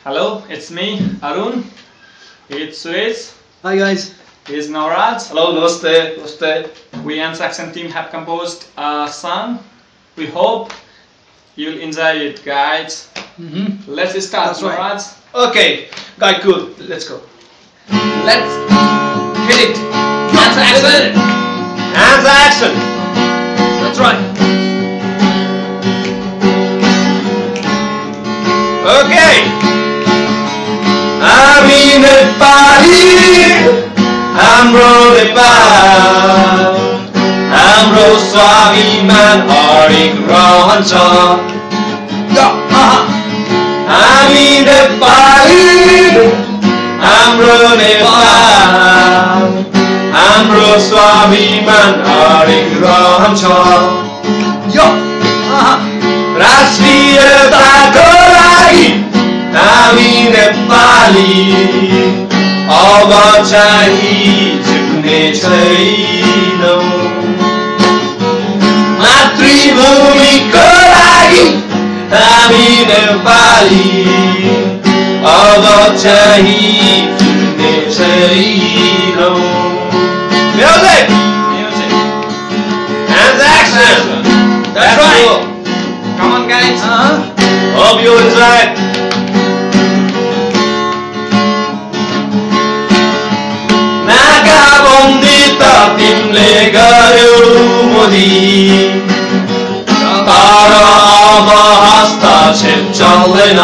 Hello, it's me, Arun. It's Suez. Hi guys. Here's Nauraj. Hello, namaste, namaste. We and Saxon team have composed a song. We hope you'll enjoy it, guys. Let's start, That's right. Nauraj. Okay, guy, cool. Let's go. Let's hit it. Hands action. Hands action. That's right. Okay. हामी नेपाली हाम्रो नेपाल हाम्रो स्वाभिमान हरेक रहन्छ हामी नेपाली हाम्रो नेपाल हाम्रो स्वाभिमान हरेक रहन्छ राष्ट्रियताको लागि हामी नेपाली अब चाहिँ झुक्ने छैनौं मातृभूमिको लागि हामी नेपाली अब चाहिँ झुक्ने छैनौं Music! Hands action! That's right! Come on, guys. Hope you enjoy it. नाकाबन्दी त तिमीले गर्यौ मोदी तर अब हस्तक्षेप चल्दैन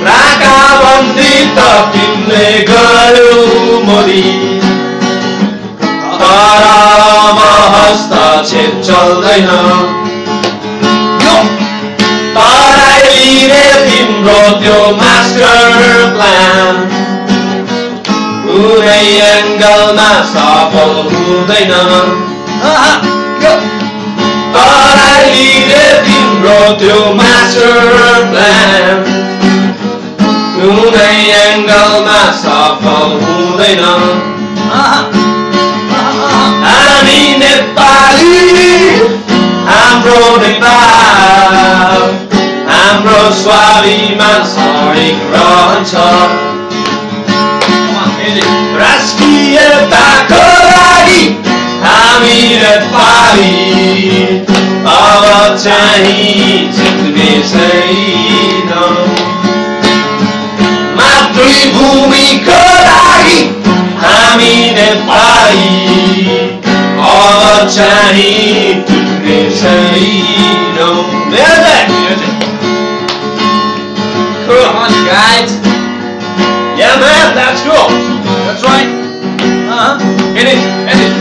नाकाबन्दी त तिमीले गर्यौ मोदी तर अब हस्तक्षेप चल्दैन पढाइ लिने तिम्रो त्यो मास्टर प्लान कुनै एङ्गलमा सफल हुँदैन पढाइ लिने तिम्रो त्यो मास्टर प्लान कुनै एङ्गलमा सफल हुँदैन हामी नेपाली हाम्रो नेपाल हाम्रो स्वाभिमान हरेक रहन्छ राष्ट्रियताको लागि हामी नेपाली अब चाहिँ झुक्ने छैनौं मातृभूमिको लागि हामी नेपाली अब चाहिँ झुक्ने छैनौं Come on, guys. Yeah, man, that's cool. That's right. Hit it, hit it.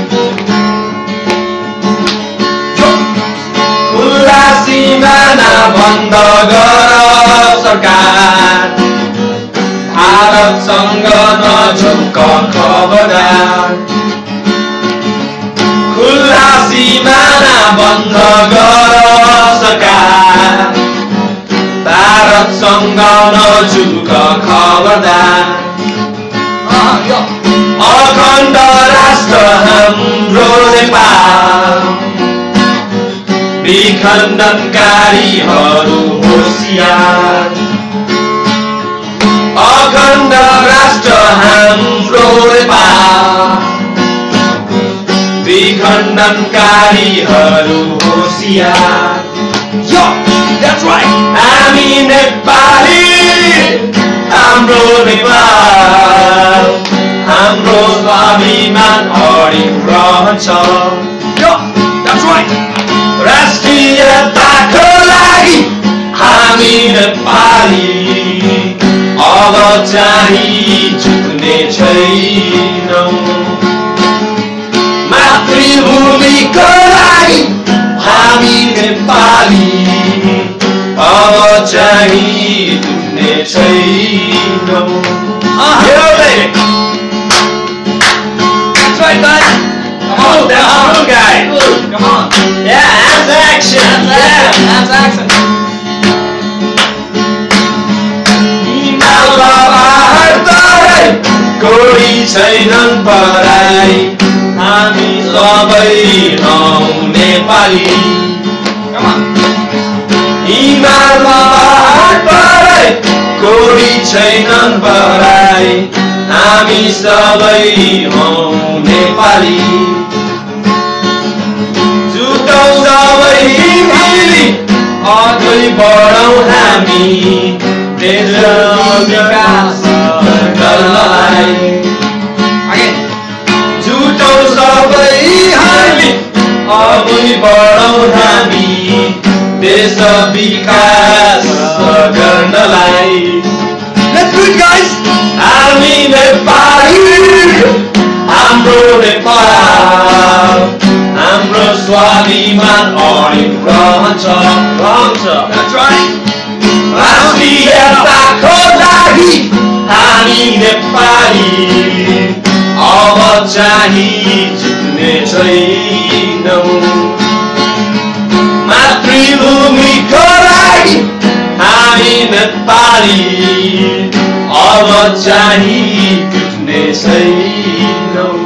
खुला सीमाना बन्द गर सरकार भारतसँग नझुक खबरदार खुला सीमाना बन्द गर सरकार भारतसँग नझुक खबरदार अखण्ड राष्ट्र हाम्रो नेपाल विखण्डनकारीहरू होसियार अखण्ड राष्ट्र हाम्रो नेपाल विखण्डनकारीहरू होसियार That's right. हामी नेपाली हाम्रो नेपाल हाम्रो स्वाभिमान हरेक रहन्छ That's right. राष्ट्रियताको लागि हामी नेपाली अब चाहिँ झुक्ने छैनौं मातृभूमिको लागि हामी नेपाली अब चाहिँ झुक्ने छैनौं That's right, guys. Come on, that's cool, guys. Come on. Yeah, hands action. Hands action. हिमालमा पहाड तराई कोही छैनन् पराई हामी सबै हौ नेपाली Come on. हिमालमा पहाड छोडी छैनन् पराई हामी सबै हौ नेपाली जुटौँ सबै मिली अघि बढौँ हामी देश विकास गर्नलाई जुटौँ सबै हामी अघि बढौँ हामी देश विकास गर्नलाई Let's do it, guys! हामी नेपाली हाम्रो नेपाल हाम्रो स्वाभिमान अडिग रहन्छ That's right! राष्ट्रियताको लागि हामी नेपाली अब चाहिँ जित्ने छैनौँ मातृभूमिको लागि हामी नेपाली अब चाहिँ जित्ने छैनौँ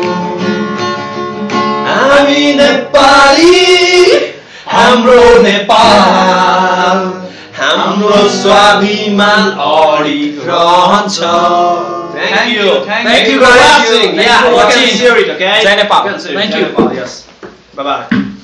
हामी नेपाली हाम्रो नेपाल हाम्रो स्वाभिमान अडिग रहन्छ Thank you. Thank you for watching. Yeah, Thank you for watching. watching. Okay. Jai Nepal. Thank you. Yes. Bye bye.